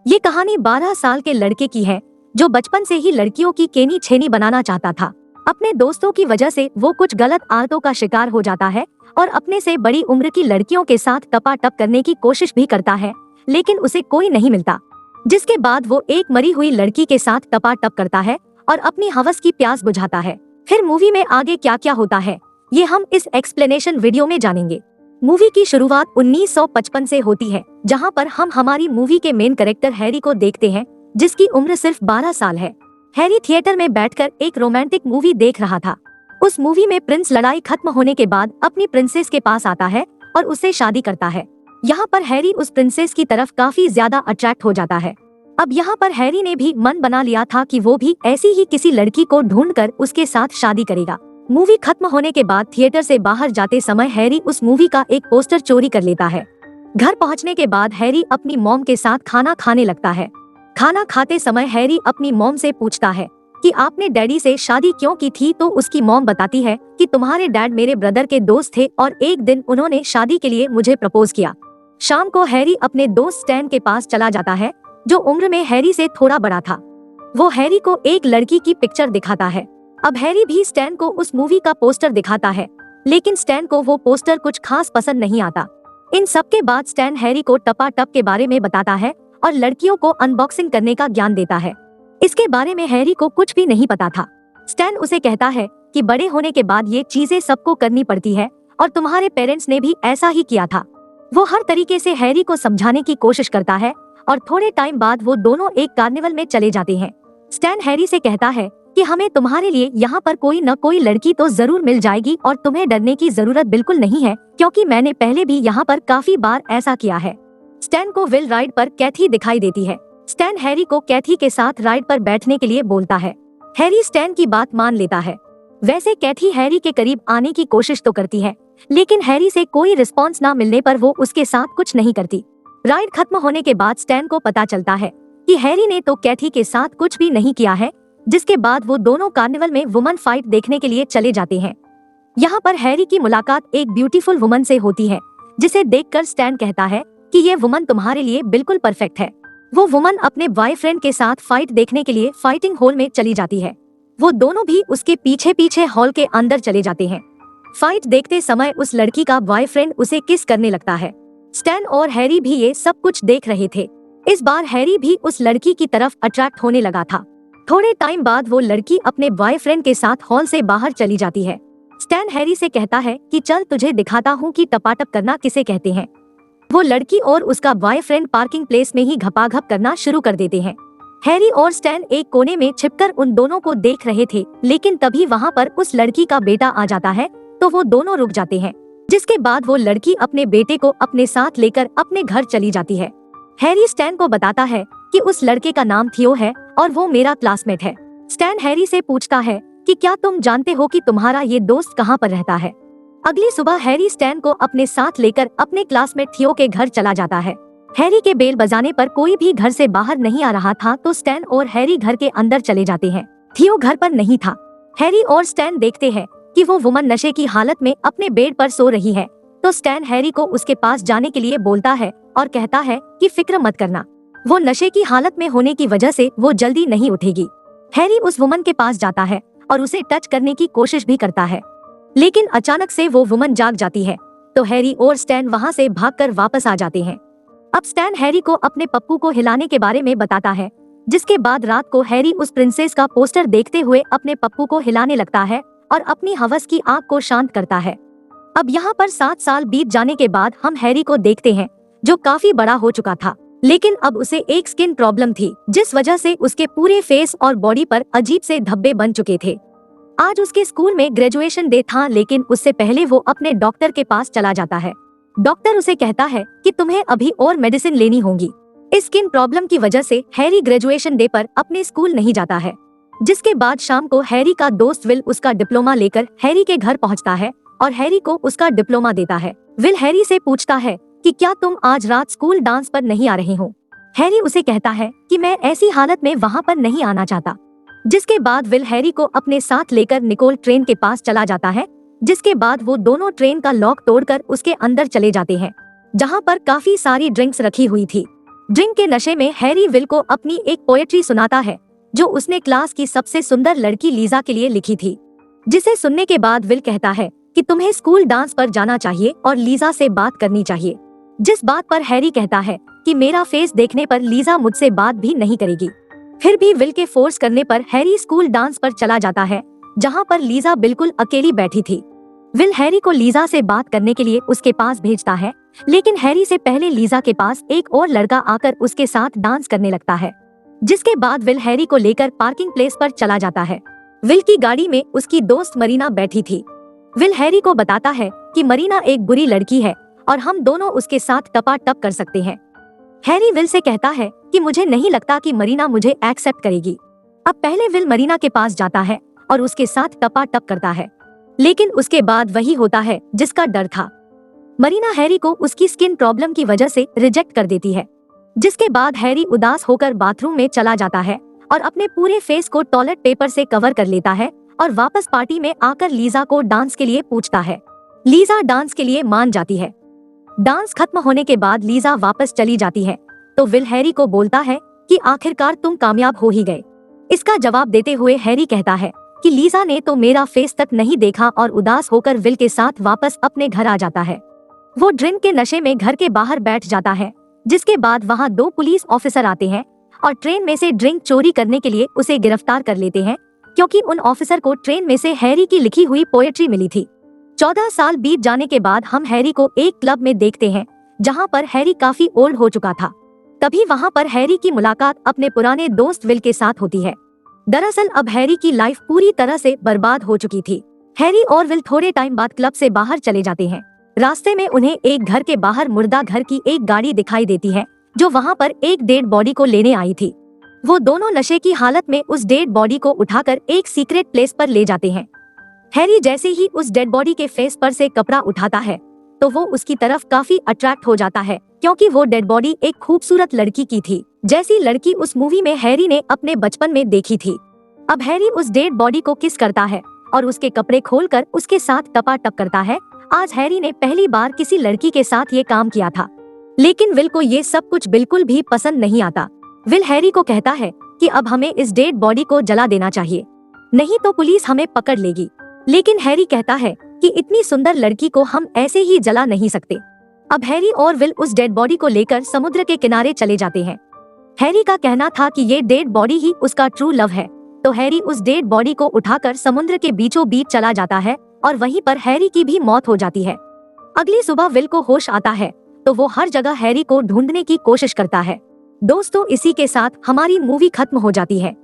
ये कहानी 12 साल के लड़के की है जो बचपन से ही लड़कियों की केनी छेनी बनाना चाहता था। अपने दोस्तों की वजह से वो कुछ गलत आदतों का शिकार हो जाता है और अपने से बड़ी उम्र की लड़कियों के साथ टपाटप करने की कोशिश भी करता है, लेकिन उसे कोई नहीं मिलता। जिसके बाद वो एक मरी हुई लड़की के साथ टपाटप करता है और अपनी हवस की प्यास बुझाता है। फिर मूवी में आगे क्या क्या होता है ये हम इस एक्सप्लेनेशन वीडियो में जानेंगे। मूवी की शुरुआत 1955 से होती है, जहां पर हम हमारी मूवी के मेन कैरेक्टर हैरी को देखते हैं, जिसकी उम्र सिर्फ 12 साल है। हैरी थिएटर में बैठकर एक रोमांटिक मूवी देख रहा था। उस मूवी में प्रिंस लड़ाई खत्म होने के बाद अपनी प्रिंसेस के पास आता है और उससे शादी करता है। यहाँ पर हैरी उस प्रिंसेस की तरफ काफी ज्यादा अट्रैक्ट हो जाता है। अब यहाँ पर हैरी ने भी मन बना लिया था कि वो भी ऐसी ही किसी लड़की को ढूंढकर उसके साथ शादी करेगा। मूवी खत्म होने के बाद थिएटर से बाहर जाते समय हैरी उस मूवी का एक पोस्टर चोरी कर लेता है। घर पहुँचने के बाद हैरी अपनी मॉम के साथ खाना खाने लगता है। खाना खाते समय हैरी अपनी मॉम से पूछता है कि आपने डैडी से शादी क्यों की थी, तो उसकी मॉम बताती है कि तुम्हारे डैड मेरे ब्रदर के दोस्त थे और एक दिन उन्होंने शादी के लिए मुझे प्रपोज किया। शाम को हैरी अपने दोस्त स्टैन के पास चला जाता है, जो उम्र में हैरी से थोड़ा बड़ा था। वो हैरी को एक लड़की की पिक्चर दिखाता है। अब हैरी भी स्टैन को उस मूवी का पोस्टर दिखाता है, लेकिन स्टैन को वो पोस्टर कुछ खास पसंद नहीं आता। इन सब के बाद स्टैन हैरी को टपाटप के बारे में बताता है और लड़कियों को अनबॉक्सिंग करने का ज्ञान देता है। इसके बारे में हैरी को कुछ भी नहीं पता था। स्टैन उसे कहता है कि बड़े होने के बाद ये चीजें सबको करनी पड़ती है और तुम्हारे पेरेंट्स ने भी ऐसा ही किया था। वो हर तरीके से हैरी को समझाने की कोशिश करता है और थोड़े टाइम बाद वो दोनों एक कार्निवल में चले जाते हैं। स्टैन हैरी से कहता है कि हमें तुम्हारे लिए यहाँ पर कोई न कोई लड़की तो जरूर मिल जाएगी और तुम्हें डरने की जरूरत बिल्कुल नहीं है, क्योंकि मैंने पहले भी यहाँ पर काफी बार ऐसा किया है। स्टैन को व्हील राइड पर कैथी दिखाई देती है। स्टैन हैरी को कैथी के साथ राइड पर बैठने के लिए बोलता है। हैरी स्टैन की बात मान लेता है। वैसे कैथी हैरी के करीब आने की कोशिश तो करती है, लेकिन हैरी से कोई रिस्पॉन्स ना मिलने पर वो उसके साथ कुछ नहीं करती। राइड खत्म होने के बाद स्टैन को पता चलता है कि हैरी ने तो कैथी के साथ कुछ भी नहीं किया है, जिसके बाद वो दोनों कार्निवल में वुमन फाइट देखने के लिए चले जाते हैं। यहाँ पर हैरी की मुलाकात एक ब्यूटीफुल वुमन से होती है, जिसे देखकर स्टैन कहता है कि ये वुमन तुम्हारे लिए बिल्कुल परफेक्ट है। वो वुमन अपने बॉयफ्रेंड के साथ फाइट देखने के लिए फाइटिंग हॉल में चली जाती है। वो दोनों भी उसके पीछे पीछे हॉल के अंदर चले जाते हैं। फाइट देखते समय उस लड़की का बॉयफ्रेंड उसे किस करने लगता है। स्टैन और हैरी भी ये सब कुछ देख रहे थे। इस बार हैरी भी उस लड़की की तरफ अट्रैक्ट होने लगा था। थोड़े टाइम बाद वो लड़की अपने बॉयफ्रेंड के साथ हॉल से बाहर चली जाती है। स्टैन हैरी से कहता है कि चल तुझे दिखाता हूँ कि टपाटप करना किसे कहते हैं। वो लड़की और उसका बॉयफ्रेंड पार्किंग प्लेस में ही घपाघप करना शुरू कर देते हैं। हैरी और स्टैन एक कोने में छिपकर उन दोनों को देख रहे थे, लेकिन तभी वहाँ पर उस लड़की का बेटा आ जाता है, तो वो दोनों रुक जाते हैं। जिसके बाद वो लड़की अपने बेटे को अपने साथ लेकर अपने घर चली जाती है। हैरी स्टैन को बताता है कि उस लड़के का नाम थियो है और वो मेरा क्लासमेट है। स्टैन हैरी से पूछता है कि क्या तुम जानते हो कि तुम्हारा ये दोस्त कहाँ पर रहता है। अगली सुबह हैरी स्टैन को अपने साथ लेकर अपने क्लासमेट थियो के घर चला जाता है। हैरी के बेल बजाने पर कोई भी घर से बाहर नहीं आ रहा था, तो स्टैन और हैरी घर के अंदर चले जाते हैं। थियो घर पर नहीं था। हैरी और स्टैन देखते हैं कि वो वुमन नशे की हालत में अपने बेड पर सो रही है, तो स्टैन हैरी को उसके पास जाने के लिए बोलता है और कहता है कि फिक्र मत करना, वो नशे की हालत में होने की वजह से वो जल्दी नहीं उठेगी। हैरी उस वुमन के पास जाता है और उसे टच करने की कोशिश भी करता है, लेकिन अचानक से वो वुमन जाग जाती है, तो हैरी और स्टैन वहाँ से भागकर वापस आ जाते हैं। अब स्टैन हैरी को अपने पप्पू को हिलाने के बारे में बताता है, जिसके बाद रात को हैरी उस प्रिंसेस का पोस्टर देखते हुए अपने पप्पू को हिलाने लगता है और अपनी हवस की आग को शांत करता है। अब यहाँ पर 7 साल बीत जाने के बाद हम हैरी को देखते हैं, जो काफी बड़ा हो चुका था, लेकिन अब उसे एक स्किन प्रॉब्लम थी, जिस वजह से उसके पूरे फेस और बॉडी पर अजीब से धब्बे बन चुके थे। आज उसके स्कूल में ग्रेजुएशन डे था, लेकिन उससे पहले वो अपने डॉक्टर के पास चला जाता है। डॉक्टर उसे कहता है कि तुम्हें अभी और मेडिसिन लेनी होगी। इस स्किन प्रॉब्लम की वजह से हैरी ग्रेजुएशन डे पर अपने स्कूल नहीं जाता है। जिसके बाद शाम को हैरी का दोस्त विल उसका डिप्लोमा लेकर हैरी के घर पहुँचता है और हैरी को उसका डिप्लोमा देता है। विल हैरी से पूछता है कि क्या तुम आज रात स्कूल डांस पर नहीं आ रहे हो। हैरी उसे कहता है कि मैं ऐसी हालत में वहाँ पर नहीं आना चाहता। जिसके बाद विल हैरी को अपने साथ लेकर निकोल ट्रेन के पास चला जाता है। जिसके बाद वो दोनों ट्रेन का लॉक तोड़कर उसके अंदर चले जाते हैं, जहाँ पर काफी सारी ड्रिंक्स रखी हुई थी। ड्रिंक के नशे में हैरी विल को अपनी एक पोएट्री सुनाता है जो उसने क्लास की सबसे सुंदर लड़की लीजा के लिए लिखी थी, जिसे सुनने के बाद विल कहता है कि तुम्हें स्कूल डांस पर जाना चाहिए और लीजा से बात करनी चाहिए। जिस बात पर हैरी कहता है कि मेरा फेस देखने पर लीजा मुझसे बात भी नहीं करेगी। फिर भी विल के फोर्स करने पर हैरी स्कूल डांस पर चला जाता है, जहाँ पर लीजा बिल्कुल अकेली बैठी थी। विल हैरी को लीजा से बात करने के लिए उसके पास भेजता है, लेकिन हैरी से पहले लीजा के पास एक और लड़का आकर उसके साथ डांस करने लगता है। जिसके बाद विल हैरी को लेकर पार्किंग प्लेस पर चला जाता है। विल की गाड़ी में उसकी दोस्त मरीना बैठी थी। विल हैरी को बताता है कि मरीना एक बुरी लड़की है और हम दोनों उसके साथ टपाटप कर सकते हैं। हैरी विल से कहता है कि मुझे नहीं लगता कि मरीना मुझे एक्सेप्ट करेगी। अब पहले विल मरीना के पास जाता है और उसके साथ टपाटप करता है, लेकिन उसके बाद वही होता है जिसका डर था। मरीना हैरी को उसकी स्किन प्रॉब्लम की वजह से रिजेक्ट कर देती है, जिसके बाद हैरी उदास होकर बाथरूम में चला जाता है और अपने पूरे फेस को टॉयलेट पेपर से कवर कर लेता है और वापस पार्टी में आकर लीजा को डांस के लिए पूछता है। लीजा डांस के लिए मान जाती है। डांस खत्म होने के बाद लीजा वापस चली जाती है तो विल हैरी को बोलता है कि आखिरकार तुम कामयाब हो ही गए। इसका जवाब देते हुए हैरी कहता है कि लीजा ने तो मेरा फेस तक नहीं देखा और उदास होकर विल के साथ वापस अपने घर आ जाता है। वो ड्रिंक के नशे में घर के बाहर बैठ जाता है, जिसके बाद वहाँ 2 पुलिस ऑफिसर आते हैं और ट्रेन में से ड्रिंक चोरी करने के लिए उसे गिरफ्तार कर लेते हैं, क्योंकि उन ऑफिसर को ट्रेन में से हैरी की लिखी हुई पोएट्री मिली थी। 14 साल बीत जाने के बाद हम हैरी को एक क्लब में देखते हैं, जहाँ पर हैरी काफी ओल्ड हो चुका था। तभी वहाँ पर हैरी की मुलाकात अपने पुराने दोस्त विल के साथ होती है। दरअसल अब हैरी की लाइफ पूरी तरह से बर्बाद हो चुकी थी। हैरी और विल थोड़े टाइम बाद क्लब से बाहर चले जाते हैं। रास्ते में उन्हें एक घर के बाहर मुर्दा घर की एक गाड़ी दिखाई देती है, जो वहाँ पर एक डेड बॉडी को लेने आई थी। वो दोनों नशे की हालत में उस डेड बॉडी को उठाकर एक सीक्रेट प्लेस पर ले जाते हैं। हैरी जैसे ही उस डेड बॉडी के फेस पर से कपड़ा उठाता है तो वो उसकी तरफ काफी अट्रैक्ट हो जाता है, क्योंकि वो डेड बॉडी एक खूबसूरत लड़की की थी, जैसी लड़की उस मूवी में हैरी ने अपने बचपन में देखी थी। अब हैरी उस डेड बॉडी को किस करता है और उसके कपड़े खोलकर उसके साथ टपाटप करता है। आज हैरी ने पहली बार किसी लड़की के साथ ये काम किया था, लेकिन विल को ये सब कुछ बिल्कुल भी पसंद नहीं आता। विल हैरी को कहता है कि अब हमें इस डेड बॉडी को जला देना चाहिए, नहीं तो पुलिस हमें पकड़ लेगी। लेकिन हैरी कहता है कि इतनी सुंदर लड़की को हम ऐसे ही जला नहीं सकते। अब हैरी और विल उस डेड बॉडी को लेकर समुद्र के किनारे चले जाते हैं। हैरी का कहना था कि ये डेड बॉडी ही उसका ट्रू लव है, तो हैरी उस डेड बॉडी को उठाकर समुद्र के बीचों बीच चला जाता है और वहीं पर हैरी की भी मौत हो जाती है। अगली सुबह विल को होश आता है तो वो हर जगह हैरी को ढूंढने की कोशिश करता है। दोस्तों, इसी के साथ हमारी मूवी खत्म हो जाती है।